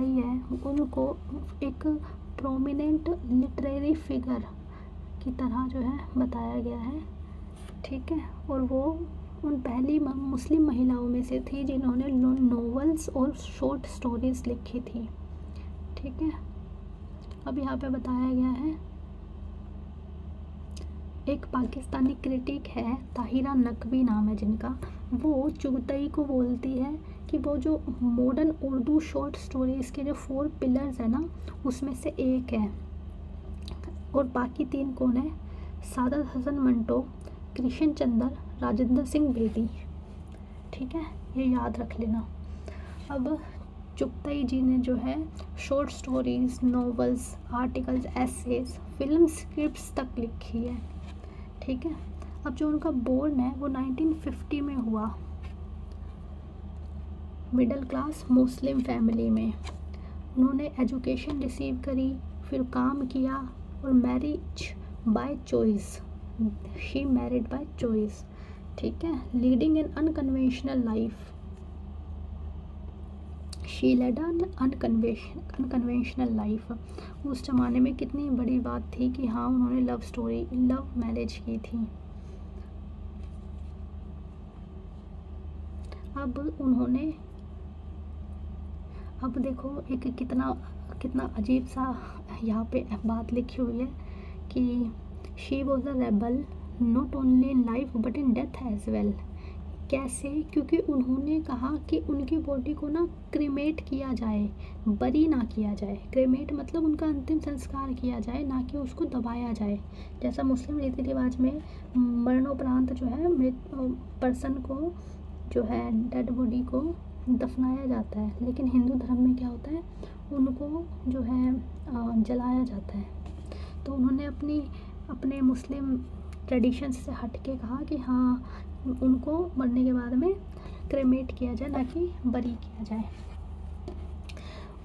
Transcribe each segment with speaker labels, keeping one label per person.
Speaker 1: चुगताई है उनको एक प्रोमिनेंट लिटरेरी फिगर की तरह जो है बताया गया है, ठीक है। और वो उन पहली मुस्लिम महिलाओं में से थी जिन्होंने नॉवेल्स और शॉर्ट स्टोरीज लिखी थी, ठीक है। अब यहाँ पे बताया गया है एक पाकिस्तानी क्रिटिक है, ताहिरा नकवी नाम है जिनका, वो चुगताई को बोलती है कि वो जो मॉडर्न उर्दू शॉर्ट स्टोरीज़ के जो 4 पिलर्स है ना उसमें से एक है। और बाकी 3 कौन है? सादत हसन मंटो, कृष्ण चंद्र, राजेंद्र सिंह बेदी, ठीक है, ये याद रख लेना। अब चुगताई जी ने जो है short stories, novels, articles, essays, film scripts तक लिखी है, ठीक है। अब जो उनका बोर्न है वो 1950 में हुआ, मिडिल क्लास मुस्लिम फैमिली में। उन्होंने एजुकेशन रिसीव करी, फिर काम किया और marriage by choice, she married by choice, ठीक है। Leading an unconventional life, she led an unconventional life. उस ज़माने में कितनी बड़ी बात थी कि हाँ उन्होंने लव मैरिज की थी। अब देखो एक कितना अजीब सा यहाँ पे बात लिखी हुई है कि she was a rebel not only in life but in death as well. कैसे? क्योंकि उन्होंने कहा कि उनकी बॉडी को ना क्रीमेट किया जाए, बरी ना किया जाए। क्रीमेट मतलब उनका अंतिम संस्कार किया जाए, ना कि उसको दबाया जाए। जैसा मुस्लिम रीति रिवाज में मरणोपरांत जो है पर्सन को जो है डेड बॉडी को दफनाया जाता है, लेकिन हिंदू धर्म में क्या होता है, उनको जो है जलाया जाता है। तो उन्होंने अपने मुस्लिम ट्रेडिशंस से हट के कहा कि हाँ उनको मरने के बाद में क्रेमेट किया जाए, ना कि बरी किया जाए।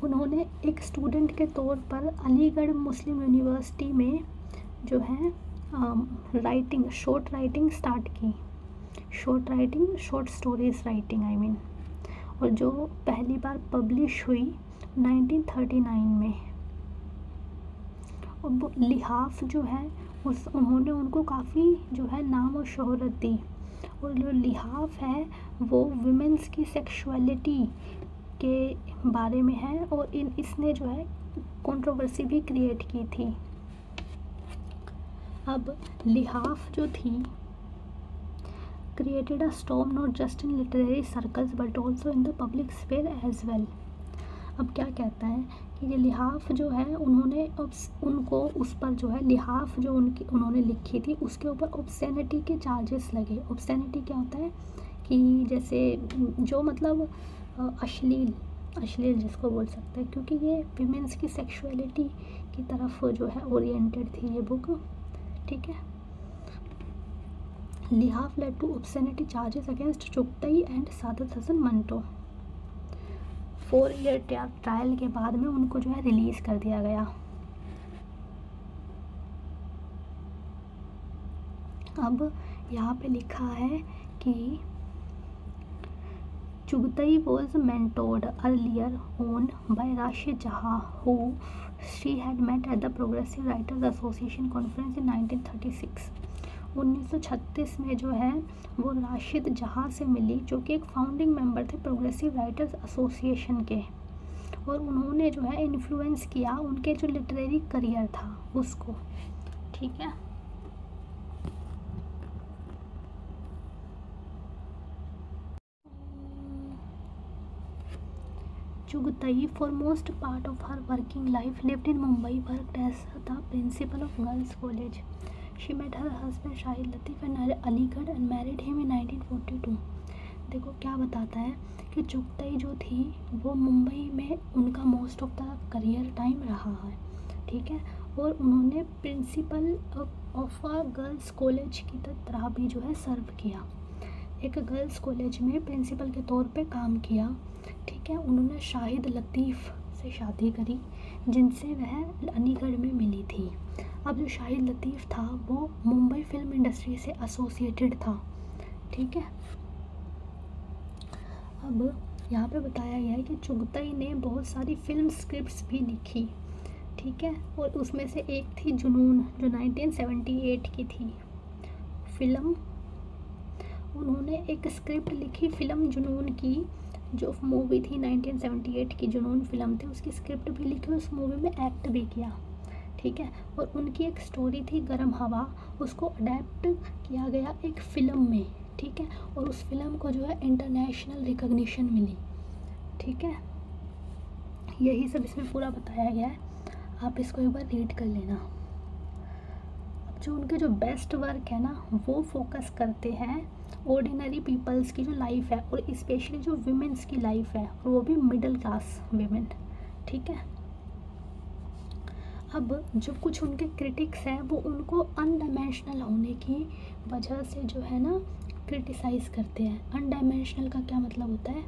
Speaker 1: उन्होंने एक स्टूडेंट के तौर पर अलीगढ़ मुस्लिम यूनिवर्सिटी में जो है शॉर्ट राइटिंग स्टार्ट की, short stories writing I mean, और जो पहली बार पब्लिश हुई 1939 में। और वो लिहाफ जो है उन्होंने उनको काफ़ी जो है नाम और शोहरत दी। और जो लिहाफ है वो वुमेन्स की सेक्सुअलिटी के बारे में है, और इसने जो है कंट्रोवर्सी भी क्रिएट की थी। अब लिहाफ जो थी created a storm not just in literary circles but also in the public sphere as well। अब क्या कहता है कि ये लिहाफ जो है उनको उस पर जो है लिहाफ जो उन्होंने लिखी थी उसके ऊपर ऑब्ससेनिटी के चार्जेस लगे। ऑब्ससेनिटी क्या होता है कि जैसे जो मतलब अश्लील जिसको बोल सकते हैं, क्योंकि ये विमेंस की सेक्सुअलिटी की तरफ जो है ओरिएंटेड थी ये बुक, ठीक है। Lihaaf led to obscenity charges against Chughtai and Saadat Hasan Manto. 4 year trial के बाद में उनको जो है रिलीज़ कर दिया गया। अब यहाँ पे लिखा है कि Chughtai was mentored earlier on by Rashid Jahan who she had met at the progressive writers association conference in 1936। 1936 में जो है वो राशिद जहाँ से मिली, जो कि एक फाउंडिंग मेंबर थे प्रोग्रेसिव राइटर्स एसोसिएशन के, और उन्होंने जो है इन्फ्लुएंस किया उनके जो लिटरेरी करियर था उसको, ठीक है। Chughtai for most part of her working life lived in Mumbai, worked as the principal of girls' college. She met her husband Shahid Latif in Aligarh and married him in 1942. देखो क्या बताता है कि चुगताई जो थी वो मुंबई में उनका most of the career time रहा है, ठीक है। और उन्होंने principle of a girls college की तरह भी जो है सर्व किया, एक गर्ल्स कॉलेज में प्रिंसिपल के तौर पे काम किया, ठीक है। उन्होंने शाहिद लतीफ़ से शादी करी जिनसे वह अलीगढ़ में मिली थी। अब जो शाहिद लतीफ़ था वो मुंबई फिल्म इंडस्ट्री से एसोसिएटेड था, ठीक है। अब यहाँ पे बताया गया है कि चुगताई ने बहुत सारी फिल्म स्क्रिप्ट्स भी लिखी, ठीक है, और उसमें से एक थी जुनून जो 1978 की थी फिल्म। उन्होंने एक स्क्रिप्ट लिखी फिल्म जुनून की, जो मूवी थी 1978 की जुनून फिल्म थी, उसकी स्क्रिप्ट भी लिखी, उस मूवी में एक्ट भी किया, ठीक है। और उनकी एक स्टोरी थी गरम हवा, उसको अडेप्ट किया गया एक फ़िल्म में, ठीक है, और उस फिल्म को जो है इंटरनेशनल रिकॉग्निशन मिली, ठीक है। यही सब इसमें पूरा बताया गया है, आप इसको एक बार रीड कर लेना। अब जो उनके जो बेस्ट वर्क है ना, वो फोकस करते हैं ऑर्डिनरी पीपल्स की जो लाइफ है, और स्पेशली जो विमेंस की लाइफ है, और वो भी मिडिल क्लास विमेन, ठीक है। अब जो कुछ उनके क्रिटिक्स हैं वो उनको अनडायमेंशनल होने की वजह से जो है ना क्रिटिसाइज़ करते हैं। अनडायमेंशनल का क्या मतलब होता है?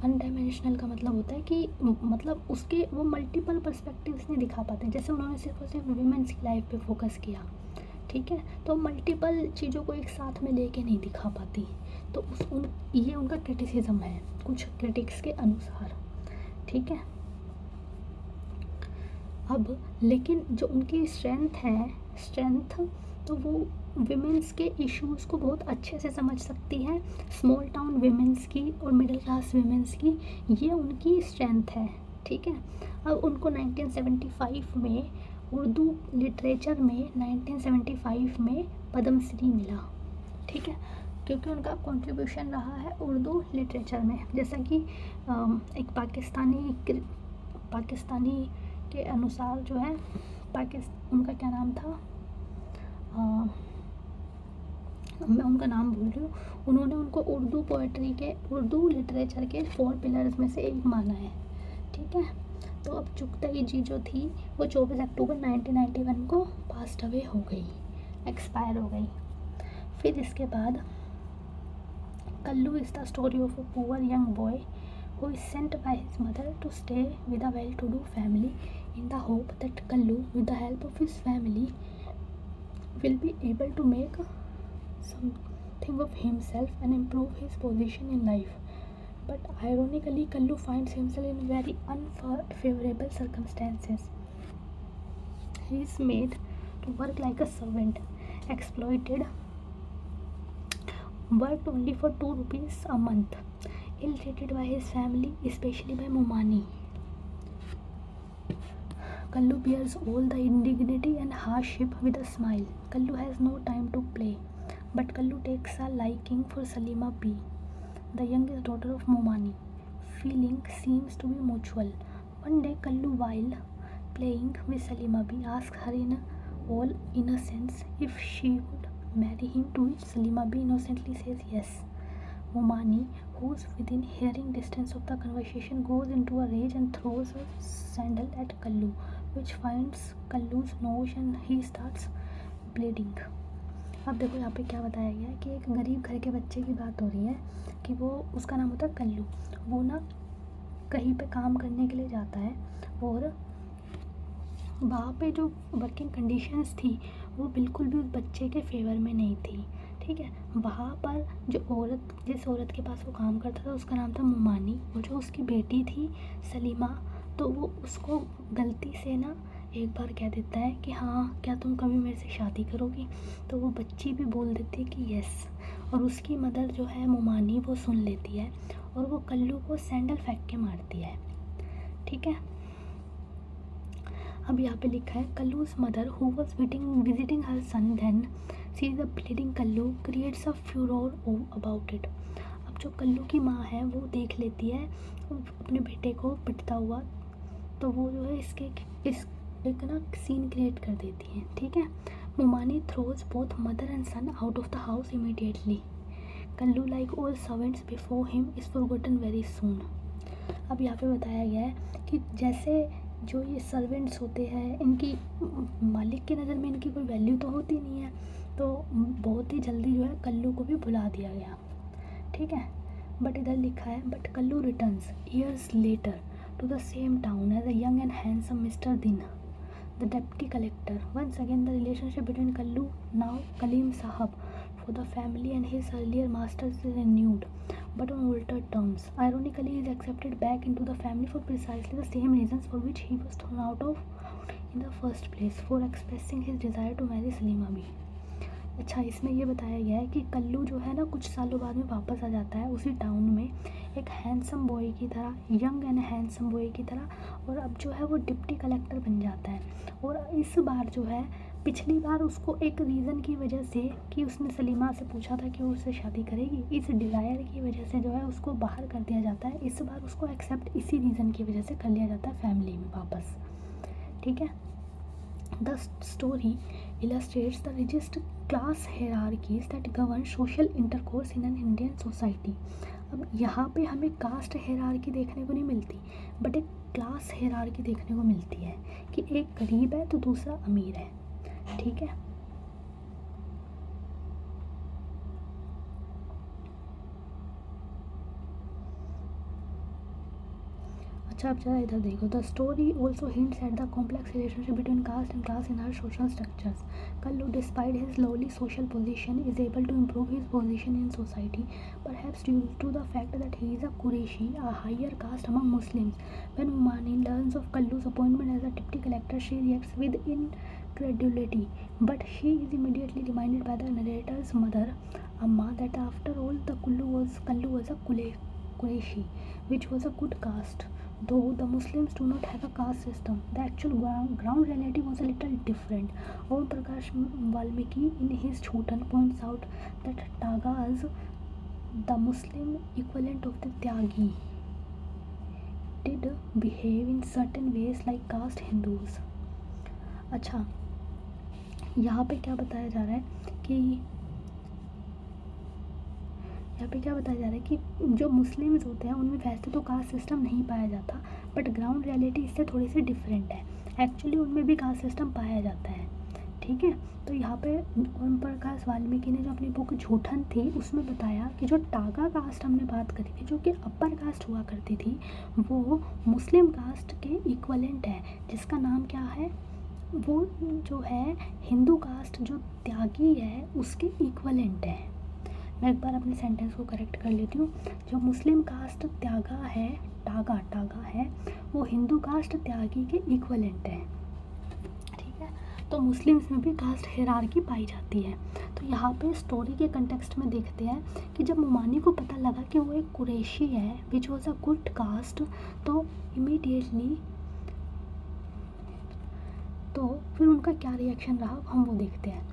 Speaker 1: अनडायमेंशनल का मतलब होता है कि मतलब उसके वो मल्टीपल पर्सपेक्टिव्स नहीं दिखा पाते। जैसे उन्होंने सिर्फ और सिर्फ वीमेंस की लाइफ पे फोकस किया, ठीक है, तो मल्टीपल चीज़ों को एक साथ में लेके नहीं दिखा पाती, तो ये उनका क्रिटिसिज्म है कुछ क्रिटिक्स के अनुसार, ठीक है। अब लेकिन जो उनकी स्ट्रेंथ तो वो विमेंस के इश्यूज़ को बहुत अच्छे से समझ सकती है, स्मॉल टाउन विमेंस की और मिडिल क्लास विमेंस की, ये उनकी स्ट्रेंथ है, ठीक है। अब उनको 1975 में उर्दू लिटरेचर में 1975 में पद्मश्री मिला, ठीक है, क्योंकि उनका कंट्रीब्यूशन रहा है उर्दू लिटरेचर में। जैसा कि एक पाकिस्तानी के अनुसार जो है उनका क्या नाम था, मैं उनका नाम भूल रही हूँ, उन्होंने उनको उर्दू लिटरेचर के 4 पिलर्स में से एक माना है, ठीक है। तो अब चुगताई जी जो थी वो 24 अक्टूबर 1991 को पास्ट अवे हो गई, एक्सपायर हो गई। फिर इसके बाद Kallu is the story of a poor young boy who is sent by his mother to stay with a well-to-do family in the hope that Kallu, with the help of his family, will be able to make something of himself and improve his position in life. But ironically, Kallu finds himself in very unfavorable circumstances. He is made to work like a servant, exploited, worked only for 2 rupees a month, ill-treated by his family, especially by Momani. Kallu bears all the indignity and hardship with a smile. Kallu has no time to play, but Kallu takes a liking for Salima B, the youngest daughter of Momani. Feeling seems to be mutual. One day, Kallu, while playing with Salima B, asks her in all innocence if she would marry him, to which Salima B innocently says yes. Momani, who's within hearing distance of the conversation, goes into a rage and throws a sandal at Kallu, which finds Kallu's nose and he starts bleeding. अब देखो यहाँ पे क्या बताया गया है कि एक गरीब घर के बच्चे की बात हो रही है कि वो, उसका नाम होता है कल्लू, वो ना कहीं पे काम करने के लिए जाता है, और वहाँ पे जो वर्किंग कंडीशंस थी वो बिल्कुल भी उस बच्चे के फेवर में नहीं थी, ठीक है। वहाँ पर जिस औरत के पास वो काम करता था उसका नाम था मोमानी, और जो उसकी बेटी थी सलीमा, तो वो उसको गलती से ना एक बार कह देता है कि हाँ क्या तुम कभी मेरे से शादी करोगी, तो वो बच्ची भी बोल देती है कि यस, और उसकी मदर जो है मोमानी वो सुन लेती है और वो कल्लू को सैंडल फेंक के मारती है, ठीक है। अब यहाँ पे लिखा है कल्लू's mother who was visiting her son then sees a bleeding Kullu creates a furor about it. अब जो कल्लू की माँ है वो देख लेती है अपने बेटे को पिटता हुआ, तो वो जो है एक ना सीन क्रिएट कर देती है, ठीक है। Momani throws both mother and son out of the house immediately. Kallu like all servants before him is forgotten very soon. अब यहाँ पे बताया गया है कि जैसे जो ये सर्वेंट्स होते हैं इनकी मालिक की नज़र में इनकी कोई वैल्यू तो होती नहीं है, तो बहुत ही जल्दी जो है कल्लू को भी भुला दिया गया, ठीक है. बट इधर लिखा है but Kallu returns years later to the same town as a young and handsome Mr. Din, the deputy collector. Once again, the relationship between Kallu, now Kaleem Sahab, for the family and his earlier masters is renewed, but on altered terms. Ironically, he is accepted back into the family for precisely the same reasons for which he was thrown out of in the first place, for expressing his desire to marry Salima भी. अच्छा, इसमें ये बताया गया है कि कल्लू जो है ना कुछ सालों बाद में वापस आ जाता है उसी टाउन में एक हैंडसम बॉय की तरह, यंग एंड हैंडसम बॉय की तरह, और अब जो है वो डिप्टी कलेक्टर बन जाता है. और इस बार जो है, पिछली बार उसको एक रीज़न की वजह से कि उसने सलीमा से पूछा था कि वो उससे शादी करेगी, इस डिज़ायर की वजह से जो है उसको बाहर कर दिया जाता है. इस बार उसको एक्सेप्ट इसी रीज़न की वजह से कर लिया जाता है फैमिली में वापस. ठीक है. The story illustrates the rigid class hierarchies that govern social intercourse in an Indian society. अब यहाँ पे हमें कास्ट हेरार्की देखने को नहीं मिलती, बट एक क्लास हेरार्की देखने को मिलती है कि एक गरीब है तो दूसरा अमीर है. ठीक है. अच्छा, अब जरा इधर देखो. The story also hints at the complex relationship between caste and class in our social structures. Kallu, despite his lowly social position, is able to improve his position in society, perhaps due to the fact that he is a Qureshi, a higher caste among Muslims. When Umani learns of Kallu's appointment as a deputy collector, she reacts with incredulity, but she is immediately reminded by the narrator's mother, Amma, that after all the Kallu was a Qureshi, which was a good caste. Though the Muslims do not have a caste system, the actual ground reality was a little different. Om Prakash Valmiki in his Chotan points out that Tagas, the Muslim equivalent of the Tyagi, did behave in certain ways like caste Hindus. अच्छा, यहाँ पे क्या बताया जा रहा है कि कि जो मुस्लिम्स होते हैं उनमें वैसे तो कास्ट सिस्टम नहीं पाया जाता, बट ग्राउंड रियलिटी इससे थोड़ी सी डिफरेंट है. एक्चुअली उनमें भी कास्ट सिस्टम पाया जाता है. ठीक है. तो यहाँ पे ओम प्रकाश वाल्मीकि ने जो अपनी बुक झूठन थी उसमें बताया कि जो टागा कास्ट हमने बात करी थी, जो कि अपर कास्ट हुआ करती थी, वो मुस्लिम कास्ट के इक्वलेंट है, जिसका नाम क्या है, वो जो है हिंदू कास्ट जो त्यागी है उसके इक्वलेंट है. मैं एक बार अपने सेंटेंस को करेक्ट कर लेती हूँ. जो मुस्लिम कास्ट त्यागा है, टागा है, वो हिंदू कास्ट त्यागी के इक्वलेंट है. ठीक है. तो मुस्लिम्स में भी कास्ट हेरार्की पाई जाती है. तो यहाँ पे स्टोरी के कंटेक्स्ट में देखते हैं कि जब मुमानी को पता लगा कि वो एक कुरैशी है which was a good caste, तो इमीडिएटली तो फिर उनका क्या रिएक्शन रहा हम वो देखते हैं.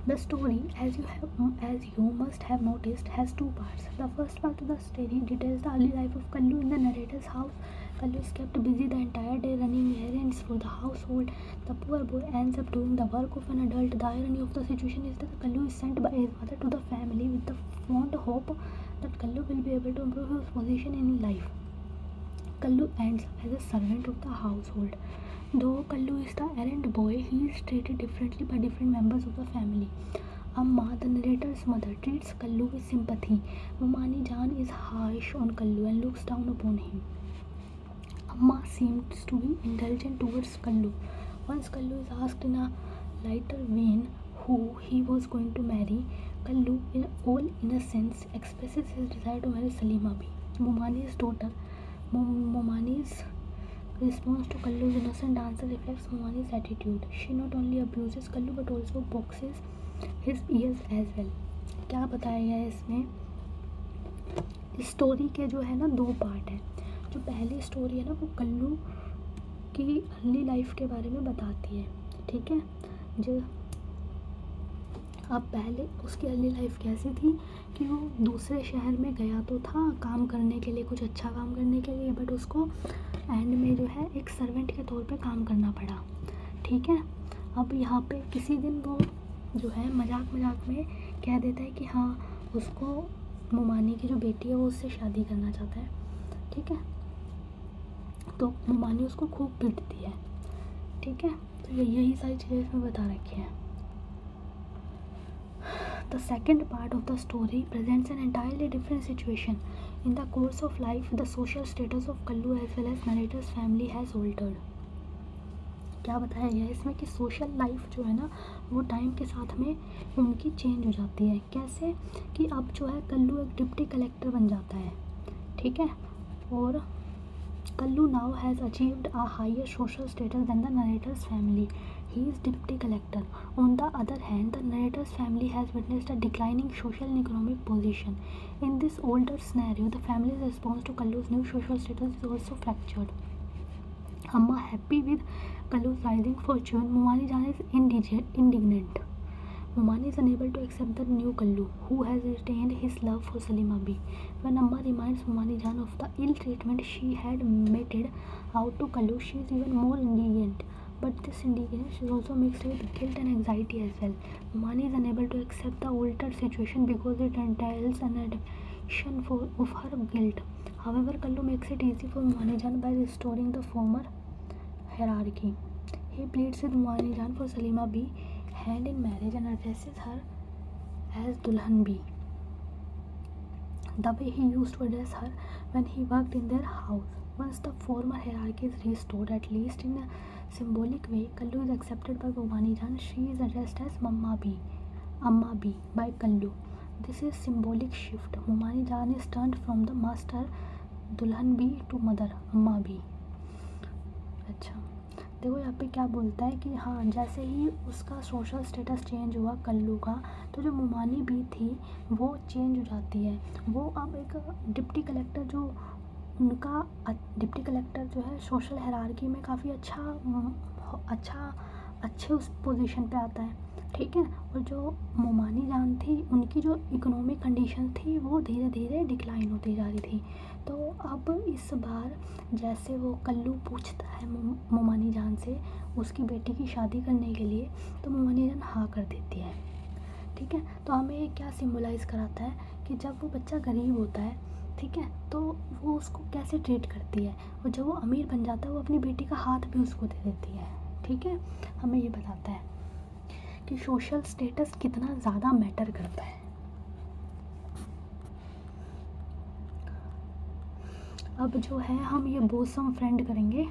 Speaker 1: The story, as you must have noticed, has two parts. The first part of the story details the early life of Kallu in the narrator's house. Kallu is kept busy the entire day running errands for the household. The poor boy ends up doing the work of an adult. The irony of the situation is that Kallu is sent by his mother to the family with the fond hope that Kallu will be able to improve his position in life. Kallu ends up as a servant of the household. Though Kallu is the errand boy, he is treated differently by different members of the family. Amma, the narrator's mother, treats Kallu with sympathy. Mumani Jan is harsh on Kallu and looks down upon him. Amma seems to be indulgent towards Kallu. Once Kallu is asked in a lighter vein who he was going to marry, Kallu, in all innocence, expresses his desire to marry Salima Bi, Mumani's daughter. Mumani's response to Kallu's innocent answer reflects Mumani's attitude. She not only abuses Kallu but also boxes his ears as well. क्या बताया गया है इसमें? इस story के जो है ना दो पार्ट है. जो पहली स्टोरी है ना वो कल्लू की अर्ली लाइफ के बारे में बताती है. ठीक है. जो अब पहले उसकी अर्ली लाइफ कैसी थी कि वो दूसरे शहर में गया तो था काम करने के लिए, कुछ अच्छा काम करने के लिए, बट उसको एंड में जो है एक सर्वेंट के तौर पे काम करना पड़ा. ठीक है. अब यहाँ पे किसी दिन वो जो है मजाक में कह देता है कि हाँ उसको मुमानी की जो बेटी है वो उससे शादी करना चाहता है. ठीक है. तो मुमानी उसको खूब पीटती है. ठीक है. तो यही सारी चीज़ें इसमें बता रखी हैं. The second part of the story presents an entirely different situation. In the course of life, the social status of Kallu as well as narrator's family has altered. क्या बताया गया है इसमें कि सोशल लाइफ जो है ना वो टाइम के साथ में उनकी चेंज हो जाती है। कैसे कि अब जो है कल्लू एक डिप्टी कलेक्टर बन जाता है, ठीक है, और Kallu now has achieved a higher social status than the narrator's family. He is deputy collector. On the other hand, the narrator's family has witnessed a declining social and economic position. In this older scenario, the family's response to Kallu's new social status is also fractured. Amma happy with Kallu's rising fortune, Mumani Jan is indignant. Mumani is unable to accept the new Kallu, who has retained his love for Salima B. When Amma reminds Mumani Jan of the ill treatment she had meted out to Kallu, she is even more indignant. But this indignation is also mixed with guilt and anxiety as well. Mumani is unable to accept the altered situation because it entails an addition of her guilt. However, Kallu makes it easy for Mumani Jan by restoring the former hierarchy. He pleads with Mumani Jan for Salima B hand in marriage and addresses her as Dulhan B, the way he used to address her when he worked in their house. Once the former hierarchy is restored, at least in a symbolic way, Kallu is accepted by Mumani Jan. She is addressed as Amma B by Kallu. This is symbolic shift. Mumani Jan is turned from the master Dulhan B to mother Amma B. अच्छा, देखो यहाँ पे क्या बोलता है कि हाँ जैसे ही उसका सोशल स्टेटस चेंज हुआ कल्लू का, तो जो मुमानी बी थी वो चेंज हो जाती है। वो अब एक डिप्टी कलेक्टर जो उनका डिप्टी कलेक्टर जो है सोशल हायरार्की में काफ़ी अच्छे उस पोजीशन पे आता है, ठीक है। और जो मुमानी जान थी उनकी जो इकोनॉमिक कंडीशन थी वो धीरे धीरे डिक्लाइन होती जा रही थी। तो अब इस बार जैसे वो कल्लू पूछता है मुमानी जान से उसकी बेटी की शादी करने के लिए, तो मुमानी जान हाँ कर देती है, ठीक है। तो हमें ये क्या सिम्बलाइज़ कराता है कि जब वो बच्चा गरीब होता है, ठीक है, तो वो उसको कैसे ट्रीट करती है, और जब वो अमीर बन जाता है वो अपनी बेटी का हाथ भी उसको दे देती है, ठीक है। हमें ये बताता है कि सोशल स्टेटस कितना ज़्यादा मैटर करता है। अब जो है हम ये बोसम फ्रेंड करेंगे।